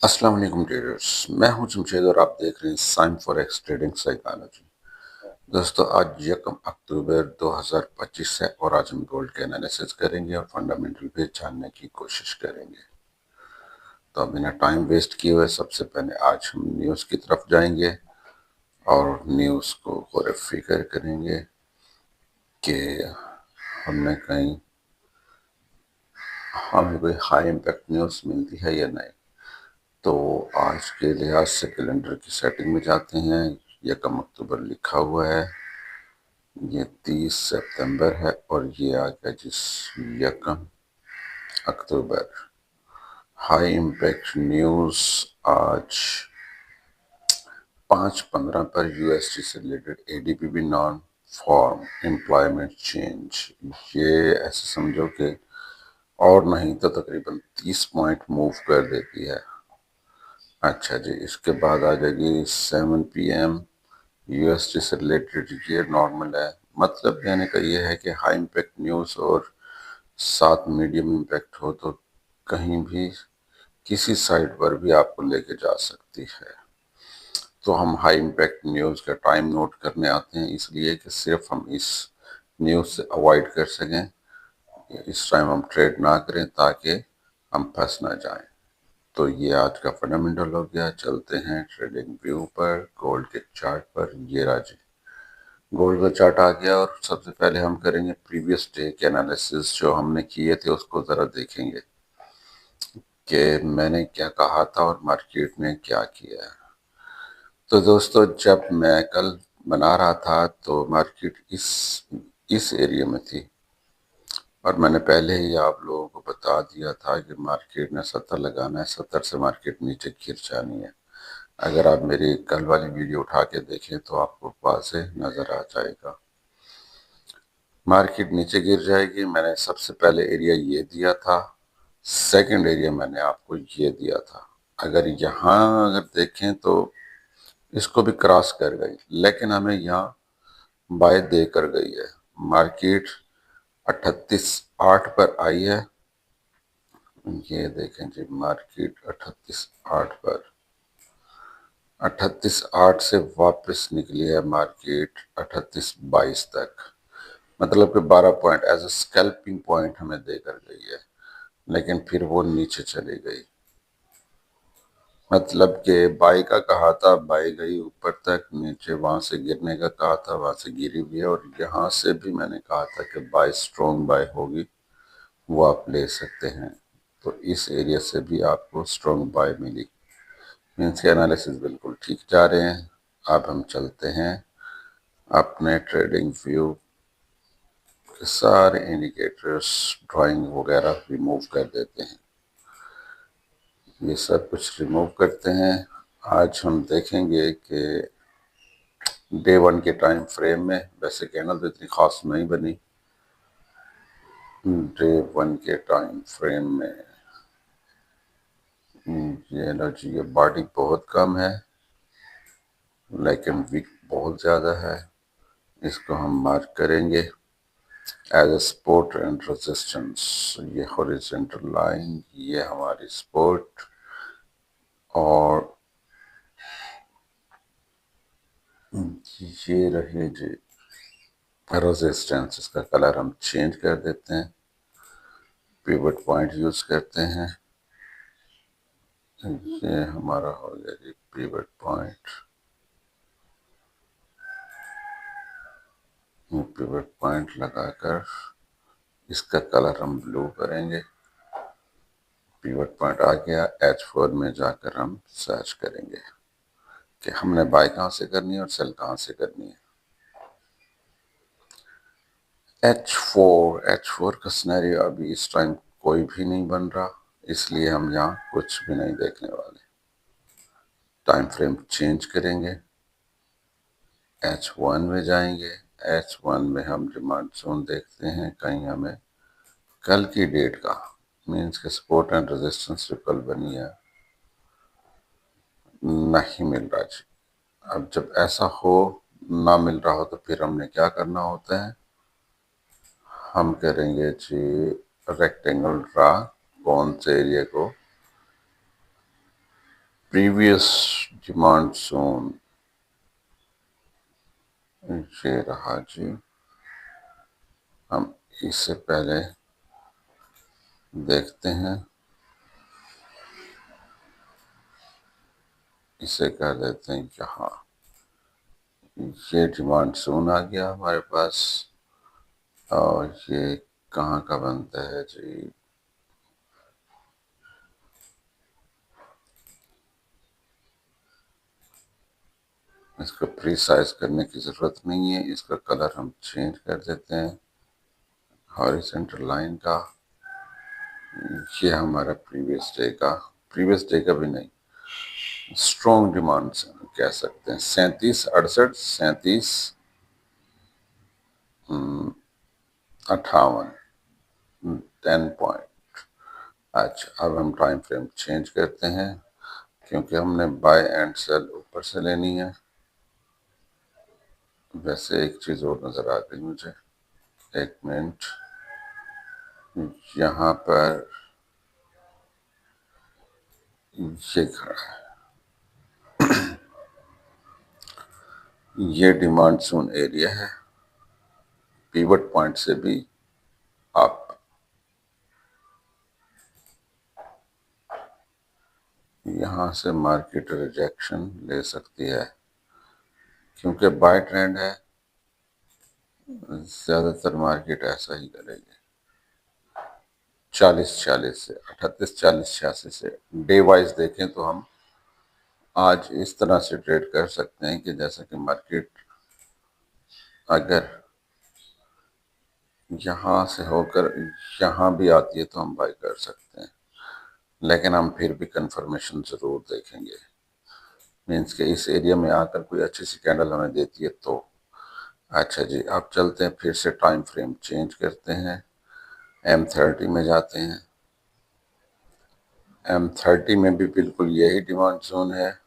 अस्सलाम वालेकुम ट्रेडर्स। मैं हूं जमशेद और आप देख रहे हैं साइन फॉरेक्स ट्रेडिंग साइकोलॉजी। दोस्तों, आज 1 अक्टूबर 2025 है और आज हम गोल्ड के एनालिसिस करेंगे और फंडामेंटल भी जानने की कोशिश करेंगे। तो बिना टाइम वेस्ट किए हुए सबसे पहले आज हम न्यूज़ की तरफ जाएंगे और न्यूज़ को गौर फिक्र करेंगे कि हमने कहीं हमें कोई हाई इम्पैक्ट न्यूज़ मिलती है या नहीं। तो आज के लिहाज से कैलेंडर की सेटिंग में जाते हैं। 1 अक्टूबर लिखा हुआ है, ये 30 सितंबर है और ये आ गया जिस 1 अक्टूबर। हाई इम्पैक्ट न्यूज़ आज 5:15 पर यूएसडी से related ADP non farm employment change, ये ऐसे समझो कि और नहीं तो तकरीबन 30 पॉइंट मूव कर देती है। अच्छा जी, इसके बाद आ जाएगी 7 PM यूएसडी से रिलेटेड, ये नॉर्मल है। मतलब कहने का ये है कि हाई इम्पैक्ट न्यूज़ और साथ मीडियम इम्पैक्ट हो तो कहीं भी किसी साइड पर भी आपको लेके जा सकती है। तो हम हाई इम्पैक्ट न्यूज़ का टाइम नोट करने आते हैं, इसलिए कि सिर्फ हम इस न्यूज़ से अवॉइड कर सकें, इस टाइम हम ट्रेड ना करें ताकि हम फंस ना जाएं। तो ये आज का फंडामेंटल हो गया। चलते हैं ट्रेडिंग व्यू पर, गोल्ड के चार्ट पर। ये राजी गोल्ड का चार्ट आ गया और सबसे पहले हम करेंगे प्रीवियस डे के एनालिसिस जो हमने किए थे, उसको ज़रा देखेंगे कि मैंने क्या कहा था और मार्केट ने क्या किया है। तो दोस्तों, जब मैं कल बना रहा था तो मार्केट इस एरिया में थी और मैंने पहले ही आप लोगों को बता दिया था कि मार्केट ने 70 लगाना है, 70 से मार्केट नीचे गिर जानी है। अगर आप मेरी कल वाली वीडियो उठा के देखें तो आपको वाज़ेह नज़र आ जाएगा। मार्केट नीचे गिर जाएगी। मैंने सबसे पहले एरिया ये दिया था, सेकंड एरिया मैंने आपको ये दिया था। अगर देखें तो इसको भी क्रॉस कर गई, लेकिन हमें यहाँ बाय दे कर गई है। मार्केट 38.8 पर आई है। ये देखें जी, मार्केट 38.8 पर, 38.8 से वापस निकली है मार्केट 38.22 तक। मतलब कि 12 point as a scalping point हमें देकर गई है, लेकिन फिर वो नीचे चली गई। मतलब कि बाई का कहा था, बाई गई ऊपर तक, नीचे वहां से गिरने का कहा था, वहां से गिरी भी है। और यहाँ से भी मैंने कहा था कि बाई स्ट्रॉन्ग बाई होगी, वो आप ले सकते हैं। तो इस एरिया से भी आपको स्ट्रॉन्ग बाई मिली। मीन्स के एनालिसिस बिल्कुल ठीक जा रहे हैं। अब हम चलते हैं अपने ट्रेडिंग व्यू के सारे इंडिकेटर्स, ड्राइंग वगैरह रिमूव कर देते हैं। ये सब कुछ रिमूव करते हैं। आज हम देखेंगे कि डे 1 के टाइम फ्रेम में, वैसे कैंडल तो इतनी खास नहीं बनी। डे 1 के टाइम फ्रेम में ये एनर्जी, ये बॉडी बहुत कम है लेकिन वीक बहुत ज़्यादा है। इसको हम मार्क करेंगे as a support and resistance. ये हॉरिजॉन्टल लाइन, ये हमारी सपोर्ट और ये रहे जी रेजिस्टेंस। इसका कलर हम चेंज कर देते हैं, पिवट पॉइंट यूज करते हैं। ये हमारा हो गया जी पिवट पॉइंट। पिवट पॉइंट लगाकर इसका कलर हम ब्लू करेंगे। पिवट पॉइंट आ गया। H4 में जाकर हम सर्च करेंगे कि हमने बाय कहाँ से करनी है और सेल कहाँ से करनी है। H4 का सिनेरियो अभी इस टाइम कोई भी नहीं बन रहा, इसलिए हम यहाँ कुछ भी नहीं देखने वाले। टाइम फ्रेम चेंज करेंगे, H1 में जाएंगे। H1 में हम डिमांड जोन देखते हैं, कहीं हमें कल की डेट का मीन्स के सपोर्ट एंड रेजिस्टेंस जो कल बनी है नहीं मिल रहा जी। अब जब ऐसा हो, ना मिल रहा हो, तो फिर हमने क्या करना होता है, हम करेंगे जी रेक्टेंगल ड्रा। कौन से एरिया को प्रीवियस डिमांड जोन ये रहा जी। हम इससे पहले देखते हैं, इसे कर देते हैं यहाँ। ये डिमांड जोन आ गया हमारे पास, और ये कहाँ का बनता है जी? इसको प्रीसाइज करने की ज़रूरत नहीं है, इसका कलर हम चेंज कर देते हैं हॉरिजॉन्टल लाइन का। ये हमारा प्रीवियस डे का भी नहीं, स्ट्रॉन्ग डिमांड कह सकते हैं। 3768, 3758, 10 पॉइंट। अच्छा, अब हम टाइम फ्रेम चेंज करते हैं, क्योंकि हमने बाय एंड सेल ऊपर से लेनी है। वैसे एक चीज़ और नज़र आ गई मुझे, एक मिनट। यहाँ पर ये खड़ा है, ये डिमांड जोन एरिया है, पिवट पॉइंट से भी आप यहाँ से मार्केट रिजेक्शन ले सकती है, क्योंकि बाय ट्रेंड है। ज़्यादातर मार्केट ऐसा ही करेगी। 40-40 से 38-40-86 से डे वाइज देखें तो हम आज इस तरह से ट्रेड कर सकते हैं कि जैसा कि मार्केट अगर यहाँ से होकर यहाँ भी आती है तो हम बाय कर सकते हैं, लेकिन हम फिर भी कंफर्मेशन ज़रूर देखेंगे। मीन्स के इस एरिया में आकर कोई अच्छी सी कैंडल हमें देती है तो। अच्छा जी, अब चलते हैं, फिर से टाइम फ्रेम चेंज करते हैं, M30 में जाते हैं। M30 में भी बिल्कुल यही डिमांड जोन है,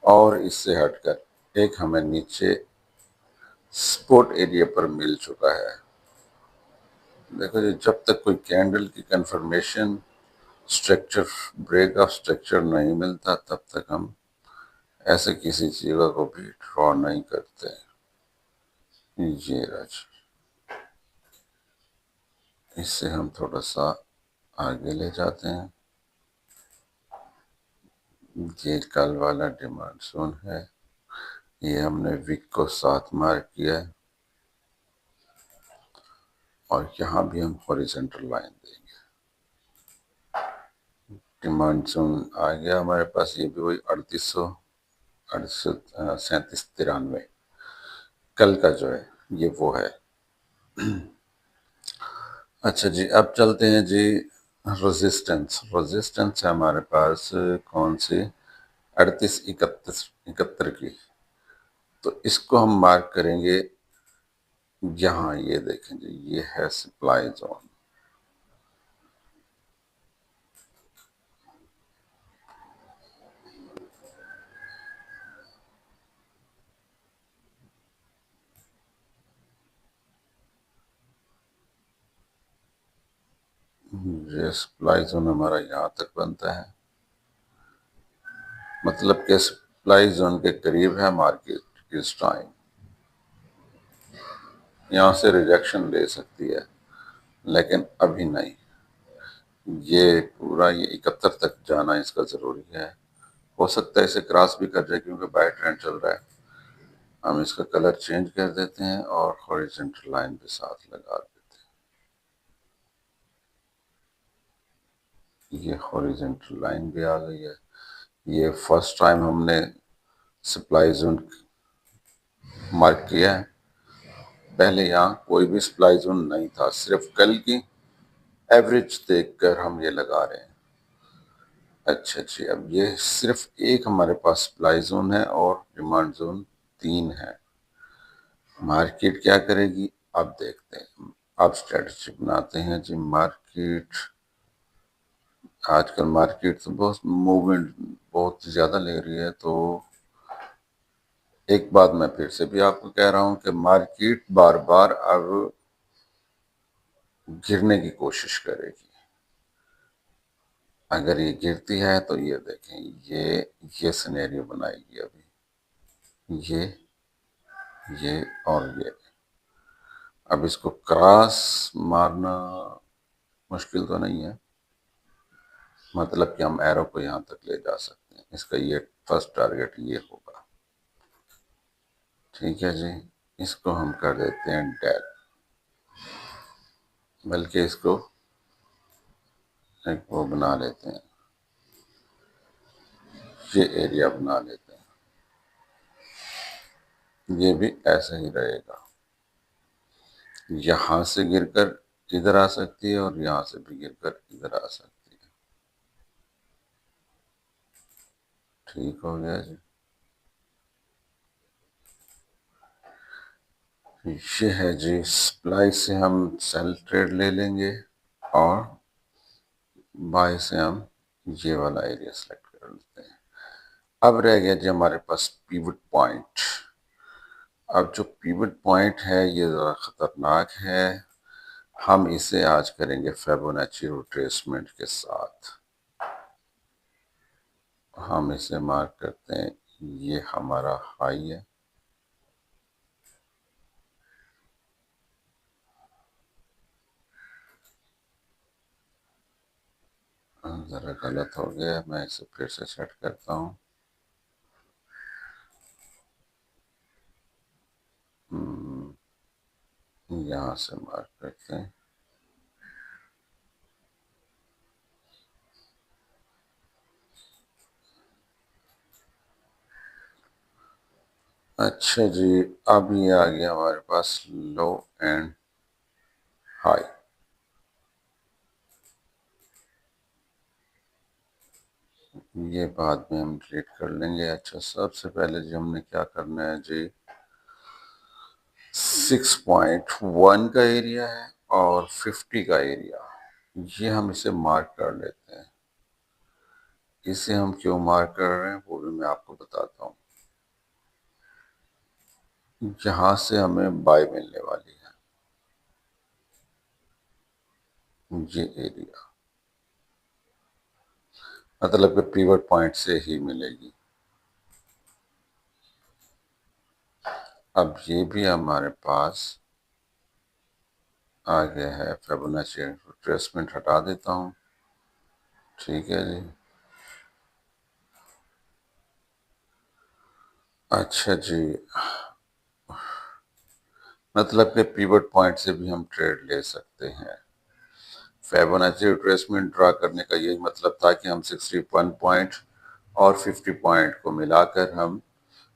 और इससे हटकर एक हमें नीचे सपोर्ट एरिया पर मिल चुका है। देखो जी, जब तक कोई कैंडल की confirmation structure, break of structure नहीं मिलता, तब तक हम ऐसे किसी जगह को भी ड्रॉ नहीं करते। ये राज, इससे हम थोड़ा सा आगे ले जाते हैं। ये कल वाला डिमांड जोन है, ये हमने विक को 7 मार्क किया है, और यहाँ भी हम हॉरिजॉन्टल लाइन देंगे। डिमांड जोन आ गया हमारे पास, ये भी वही 3837-93 कल का जो है ये वो है। अच्छा जी, अब चलते हैं जी रेजिस्टेंस है हमारे पास कौन सी, 3871 की। तो इसको हम मार्क करेंगे यहाँ, ये देखें जी, ये है सप्लाई जोन। ये सप्लाई जोन हमारा यहाँ तक बनता है, मतलब कि सप्लाई जोन के करीब है मार्केट इस टाइम। यहाँ से रिजेक्शन ले सकती है, लेकिन अभी नहीं। ये पूरा ये 71 तक जाना इसका ज़रूरी है। हो सकता है इसे क्रॉस भी कर जाए, क्योंकि बाय ट्रेंड चल रहा है। हम इसका कलर चेंज कर देते हैं और हॉरिजॉन्टल लाइन के साथ लगा देते हैं। ये हॉरिजॉन्टल लाइन भी आ गई है। ये फर्स्ट टाइम हमने सप्लाई जोन मार्क किया है, पहले यहाँ कोई भी सप्लाई जोन नहीं था, सिर्फ कल की एवरेज देखकर हम ये लगा रहे हैं। अच्छा जी, अब ये सिर्फ एक हमारे पास सप्लाई जोन है और डिमांड जोन 3 है। मार्केट क्या करेगी अब देखते हैं। अब स्ट्रेटजी बनाते हैं जी। मार्केट आजकल मार्केट तो बहुत मूवमेंट बहुत ज़्यादा ले रही है, तो एक बात मैं फिर से भी आपको कह रहा हूँ कि मार्केट बार बार अब गिरने की कोशिश करेगी। अगर ये गिरती है तो ये देखें, ये सिनेरियो बनाएगी अभी, ये और ये। अब इसको क्रॉस मारना मुश्किल तो नहीं है, मतलब कि हम एरो को यहाँ तक ले जा सकते हैं। इसका ये फर्स्ट टारगेट ये होगा। ठीक है जी, इसको हम कर देते हैं डेड, बल्कि इसको एक वो बना लेते हैं, ये एरिया बना लेते हैं। ये भी ऐसा ही रहेगा, यहाँ से गिरकर इधर आ सकती है और यहाँ से भी गिरकर इधर आ सकती है। ठीक हो गया जी। ये है जी, सप्लाई से हम सेल ट्रेड ले लेंगे और बाय से हम ये वाला एरिया सेलेक्ट कर लेते हैं। अब रह गया जी हमारे पास पिवट पॉइंट। अब जो पिवट पॉइंट है ये ज़रा ख़तरनाक है, हम इसे आज करेंगे फिबोनाची रिट्रेसमेंट के साथ। हम इसे मार्क करते हैं, ये हमारा हाई है, ज़रा गलत हो गया, मैं इसे फिर से सेट करता हूँ। यहाँ से मार्क करते हैं। अच्छा जी, अब ये आ गया हमारे पास लो एंड हाई। ये बाद में हम डिलीट कर लेंगे। अच्छा, सबसे पहले जी हमने क्या करना है जी, 6.1 का एरिया है और 50 का एरिया, ये हम इसे मार्क कर लेते हैं। इसे हम क्यों मार्क कर रहे हैं वो भी मैं आपको बताता हूँ। जहाँ से हमें बाय मिलने वाली है, ये एरिया, मतलब कि पिवट पॉइंट से ही मिलेगी। अब ये भी हमारे पास आ गया है। फिबोनाची रिट्रेसमेंट हटा देता हूँ। ठीक है जी। अच्छा जी, मतलब कि पिवट पॉइंट से भी हम ट्रेड ले सकते हैं। फिबोनाची रिट्रेसमेंट ड्रा करने का यही मतलब था कि हम 61 पॉइंट और 50 पॉइंट को मिलाकर हम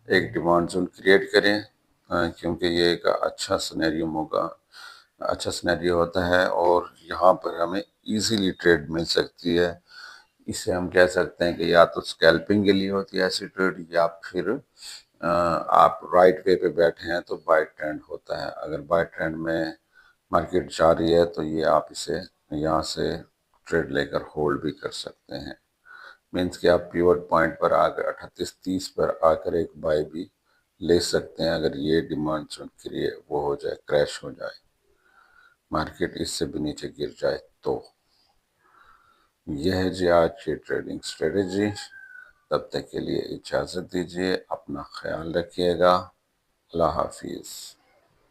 एक डिमांड जोन क्रिएट करें, क्योंकि ये एक अच्छा सिनेरियो होगा, अच्छा सिनेरियो होता है और यहाँ पर हमें इजीली ट्रेड मिल सकती है। इसे हम कह सकते हैं कि या तो स्कैल्पिंग के लिए होती है ऐसी ट्रेड, या फिर आप राइट वे पे बैठे हैं तो बाय ट्रेंड होता है। अगर बाय ट्रेंड में मार्केट जा रही है तो ये आप इसे यहाँ से ट्रेड लेकर होल्ड भी कर सकते हैं। मीन्स कि आप पिवट पॉइंट पर आकर 38-30 पर आकर एक बाय भी ले सकते हैं, अगर ये डिमांड जोन क्रिएट वो हो जाए, क्रैश हो जाए, मार्केट इससे भी नीचे गिर जाए तो। यह है जी आज की ट्रेडिंग स्ट्रेटेजी। तब तक के लिए इजाज़त दीजिए, अपना ख्याल रखिएगा। अल्लाह हाफिज़।